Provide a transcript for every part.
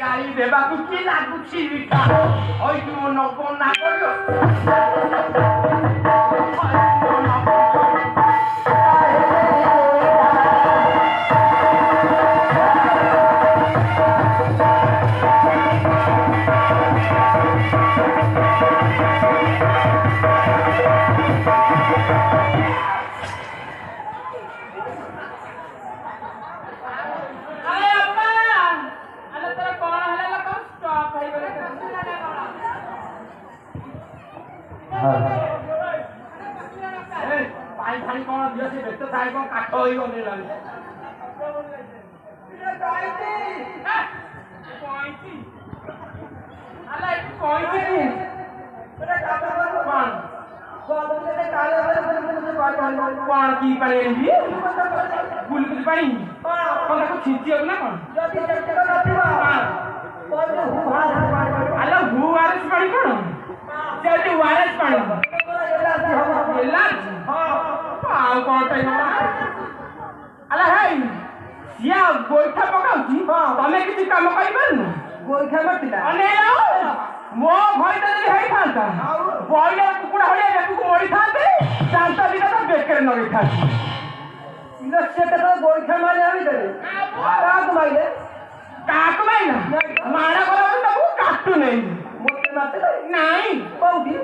গাড়ি দেবাকু কি লাগুছি মিঠা ওই কি মন না করিও কাঠ হয়ে গেল কি পারে বুলবুল পাই তাকে ছিঁচি হবে না কোন আলো ভু আরএস পানি কোন সেটি ওয়ারেস পানি এলার্জি ଆଉ କଣ ଆଲା ହେଇ ସିଏ ଗୋଇଠା ପକାଉଛି ତମେ କିଛି କାମ କରିପାରୁନ ଗୋଇଠା ମାଟିଲା ମୋ ଘରଟା ଯଦି ହେଇଥାନ୍ତା ବଇଲା କୁକୁଡ଼ା ଭଳିଆ ବେକକୁ ମରିଥାନ୍ତେ ଦାନ୍ତ ଦିଟା ତ ବେକରେ ନଗେଇଥାନ୍ତି ସେ କେତେବେଳେ ଗୋଇଠା ମାରିବା ଭିତରେ କାହାକୁ ମାରିଲେ କାହାକୁ ମାରିଲା ମାଡ଼ କଲା ତାକୁ କାଟୁ ନେଇ ମୋତେ ମାରିଲେ ନାଇଁ କୋଉଠି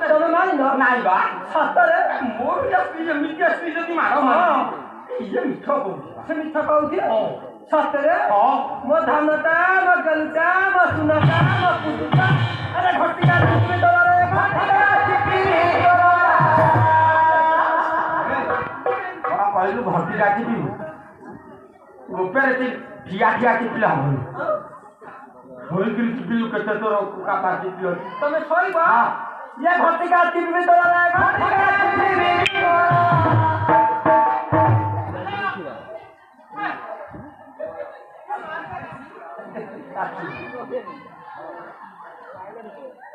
ତମେ ମାରିନ ନାଇଁ ବା ସତରେ ମୋର ଏମିତି ଆସିବି ଯଦି ମାର ଇଏ ମିଛ କହୁଛି ସେ ମିଛ କହୁଛି ସତରେ ମୋ ଧାନଟା ମୋ ଗଲୁଟା ମୋ ସୁନାଟା ମୋ ପୁଟୁଟା ଆରେ ଘଟିକା ଯିବି ତୋର କଣ କହିଲୁ ଘଟିକା ଯିବି ଉପରେ ଠିଆ ଠିଆ ଚିପିଲା ହବନି ହୋଇକିରି ଚିପିଲୁ କେତେ ତୋର କାପାସିଟି ଅଛି ତମେ ଶୋଇବ ये घटिका चिपी तो घटिका चिपी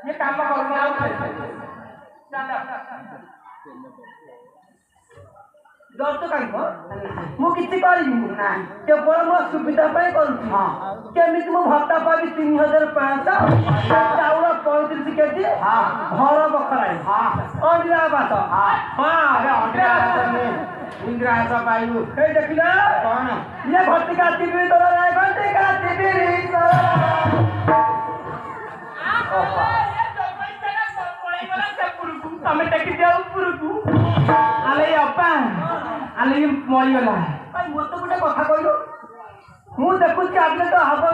ये काम करना डर तो कहीं मु किसी ना केवल मो सुविधा केमी मु भत्ता पाबी 3500 चाउल 35 केजी घर बखराई अंडा बात इंदिरा पाइबू देखिला कौन ये घटिका चिपी तोरा घटिका चिपी तमें टेकी दिया उपरकू आले अपा आले मरीगला मत गोटे कथा कहलु मु देखुची आज तो हब